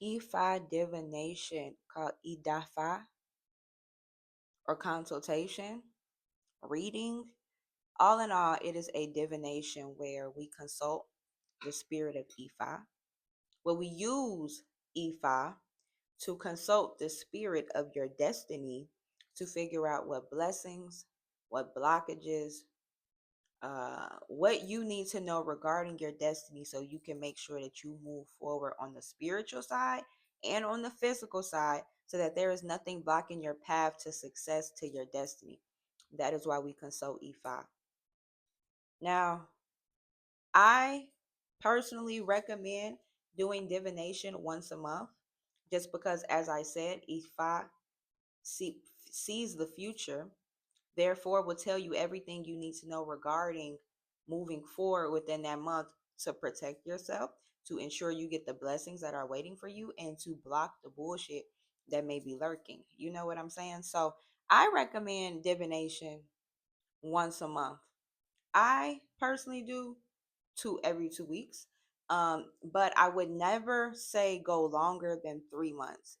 Ifa divination called Idafa or consultation, reading. All in all, it is a divination where we consult the spirit of Ifa, where we use Ifa to consult the spirit of your destiny to figure out what blessings, what blockages, what you need to know regarding your destiny so you can make sure that you move forward on the spiritual side and on the physical side so that there is nothing blocking your path to success to your destiny. That is why we consult Ifa. Now, I personally recommend doing divination once a month just because, as I said, Ifa sees the future, therefore will tell you everything you need to know regarding moving forward within that month to protect yourself, to ensure you get the blessings that are waiting for you, and to block the bullshit that may be lurking. You know what I'm saying? So I recommend divination once a month. I personally do two every 2 weeks. But I would never say go longer than 3 months.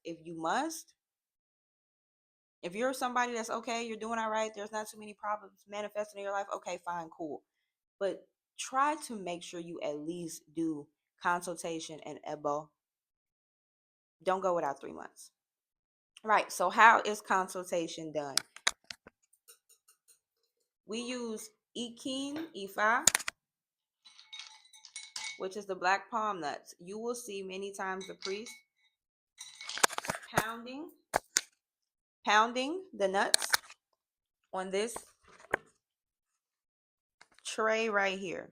If you're somebody that's okay, you're doing all right, there's not too many problems manifesting in your life, okay, fine, cool. But try to make sure you at least do consultation and EBO. Don't go without 3 months. Right. So how is consultation done? We use Ikin, Ifa, which is the black palm nuts. You will see many times the priest pounding, pounding the nuts on this tray right here.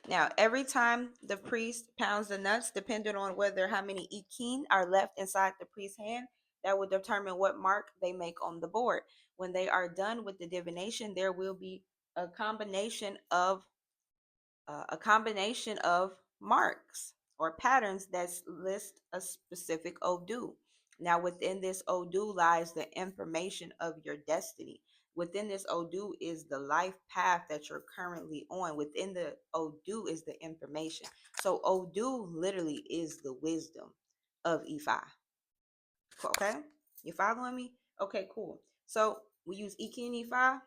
Now, every time the priest pounds the nuts, depending on whether how many ikin are left inside the priest's hand, that will determine what mark they make on the board. When they are done with the divination, there will be a combination of marks or patterns that list a specific Odu. Now, within this Odu lies the information of your destiny. Within this Odu is the life path that you're currently on. Within the Odu is the information. So Odu literally is the wisdom of Ifa. Okay? You following me? Okay, cool. So we use Iki and Ifa,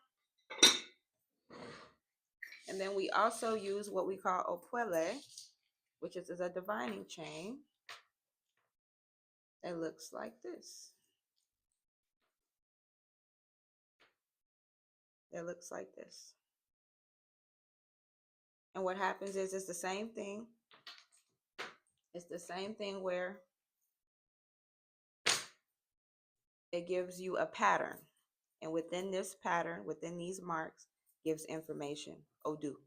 and then we also use what we call Opuele, which is a divining chain. It looks like this. It looks like this. And what happens is it's the same thing. It's the same thing where it gives you a pattern. And within this pattern, within these marks, gives information, Odu,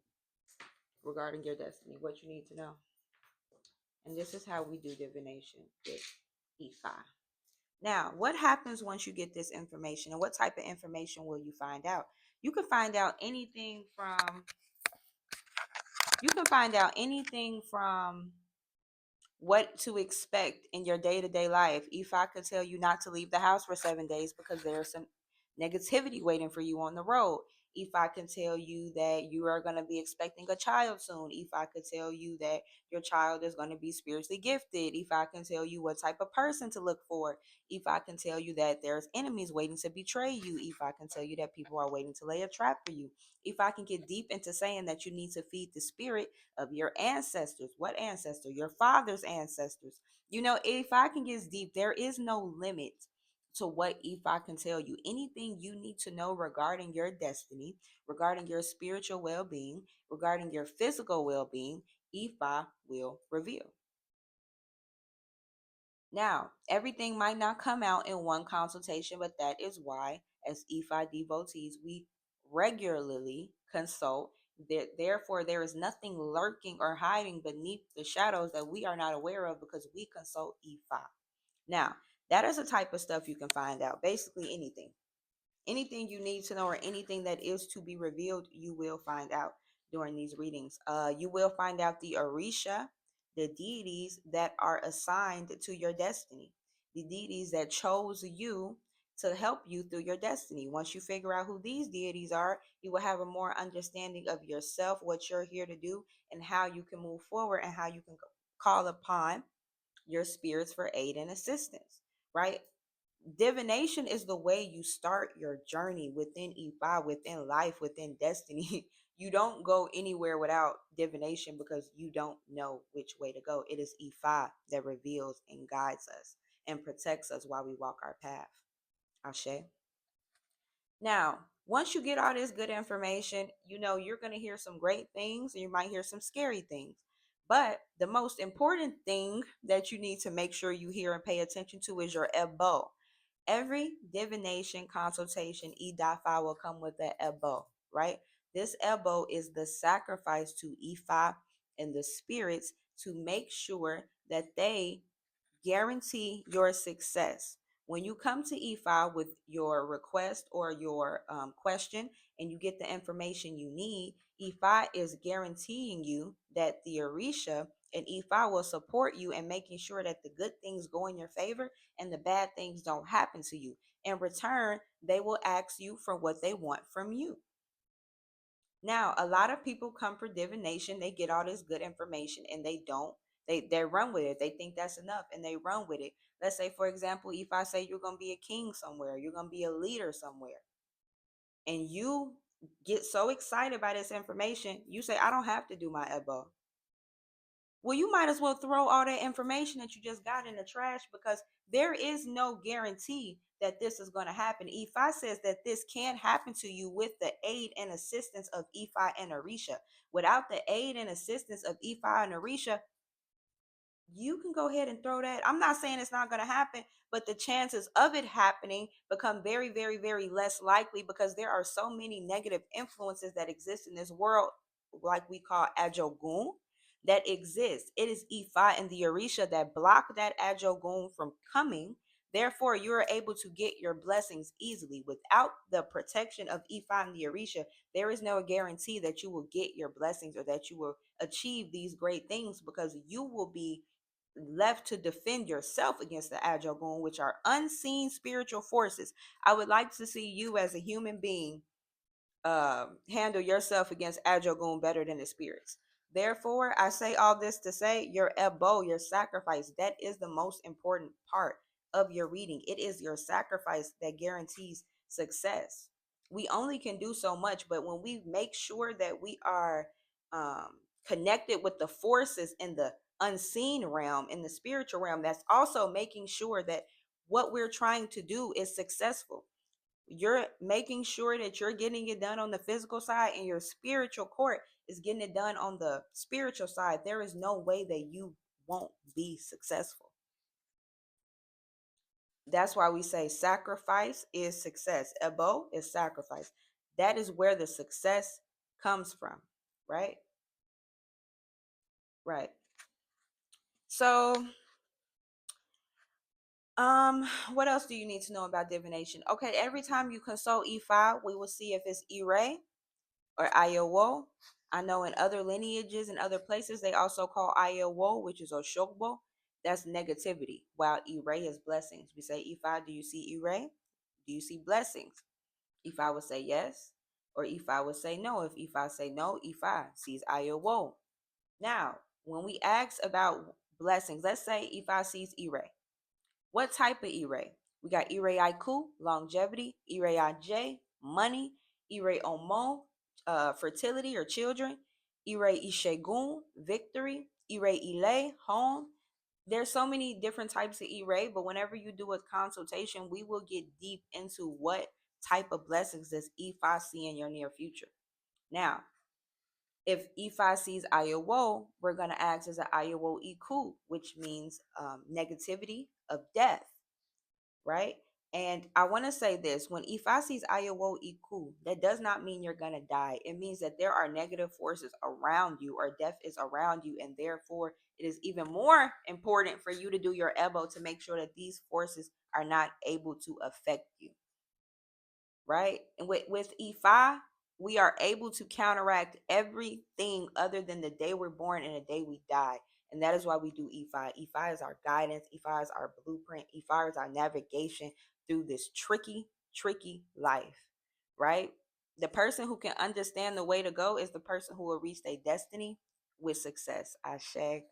regarding your destiny, what you need to know. And this is how we do divination with Ifa. Now, what happens once you get this information, and what type of information will you find out? You can find out anything from what to expect in your day-to-day life. If I could tell you not to leave the house for 7 days because there's some negativity waiting for you on the road. If I can tell you that you are going to be expecting a child soon. If I could tell you that your child is going to be spiritually gifted. If I can tell you what type of person to look for. If I can tell you that there's enemies waiting to betray you. If I can tell you that people are waiting to lay a trap for you. If I can get deep into saying that you need to feed the spirit of your ancestors. What ancestor? Your father's ancestors. You know, if I can get deep, there is no limit to what Ifa can tell you. Anything you need to know regarding your destiny, regarding your spiritual well-being, regarding your physical well-being, Ifa will reveal. Now, everything might not come out in one consultation, but that is why, as Ifa devotees, we regularly consult. Therefore, there is nothing lurking or hiding beneath the shadows that we are not aware of because we consult Ifa. Now, that is the type of stuff you can find out. Basically, anything. Anything you need to know or anything that is to be revealed, you will find out during these readings. You will find out the Orisha, the deities that are assigned to your destiny, the deities that chose you to help you through your destiny. Once you figure out who these deities are, you will have a more understanding of yourself, what you're here to do, and how you can move forward and how you can call upon your spirits for aid and assistance, right? Divination is the way you start your journey within Ifa, within life, within destiny. You don't go anywhere without divination because you don't know which way to go. It is Ifa that reveals and guides us and protects us while we walk our path. Ashe. Now, once you get all this good information, you know you're going to hear some great things and you might hear some scary things. But the most important thing that you need to make sure you hear and pay attention to is your ebo. Every divination consultation, Idafa will come with an ebo, right? This ebo is the sacrifice to Ifa and the spirits to make sure that they guarantee your success. When you come to EFI with your request or your question and you get the information you need, EFI is guaranteeing you that the Orisha and EFI will support you in making sure that the good things go in your favor and the bad things don't happen to you. In return, they will ask you for what they want from you. Now, a lot of people come for divination, they get all this good information and they don't. They run with it. They think that's enough and they run with it. Let's say, for example, if I say you're gonna be a king somewhere, you're gonna be a leader somewhere, and you get so excited by this information, you say, I don't have to do my Ebo. Well, you might as well throw all that information that you just got in the trash because there is no guarantee that this is going to happen. Ifi says that this can happen to you with the aid and assistance of Ifi and Orisha. Without the aid and assistance of Ifi and Orisha, you can go ahead and throw that. I'm not saying it's not going to happen, but the chances of it happening become very, very, very less likely because there are so many negative influences that exist in this world, like we call Ajogun, that exists. It is Ifa and the Orisha that block that Ajogun from coming. Therefore, you are able to get your blessings easily. Without the protection of Ifa and the Orisha, there is no guarantee that you will get your blessings or that you will achieve these great things because you will be left to defend yourself against the Ajogun, which are unseen spiritual forces. I would like to see you as a human being handle yourself against Ajogun better than the spirits. Therefore, I say all this to say your ebo, your sacrifice, that is the most important part of your reading. It is your sacrifice that guarantees success. We only can do so much, but when we make sure that we are connected with the forces in the unseen realm, in the spiritual realm, that's also making sure that what we're trying to do is successful. You're making sure that you're getting it done on the physical side and your spiritual court is getting it done on the spiritual side. There is no way that you won't be successful. That's why we say sacrifice is success. Ebo is sacrifice. That is where the success comes from, right? Right. So, what else do you need to know about divination? Okay, every time you consult E5, we will see if it's E-Ray or Ayowo. I know in other lineages and other places, they also call Ayowo, which is Oshogbo. That's negativity, while Ire is blessings. We say, Ifa, do you see Ire? Do you see blessings? Ifa would say yes, or Ifa would say no. If Ifa say no, Ifa sees Ayowo. Now, when we ask about blessings, let's say Ifa sees Ire. What type of Ire? We got Ire Iku, longevity, Ire Aj, money, Ire Omo, fertility or children, Ire Ishegun, victory, Ire Ile, home. There's so many different types of Ire, but whenever you do a consultation, we will get deep into what type of blessings does Ifa see in your near future. Now, if Ifa sees Ayowo, we're going to ask is an Ayowo Iku, which means negativity of death, right? And I want to say this, when Ifa sees Ayowo Iku, that does not mean you're going to die. It means that there are negative forces around you or death is around you. And therefore, it is even more important for you to do your Ebo to make sure that these forces are not able to affect you, right? And with Ifa, we are able to counteract everything other than the day we're born and the day we die. And that is why we do Ifa. Ifa is our guidance. Ifa is our blueprint. Ifa is our navigation through this tricky, tricky life, right? The person who can understand the way to go is the person who will reach their destiny with success. Ashe.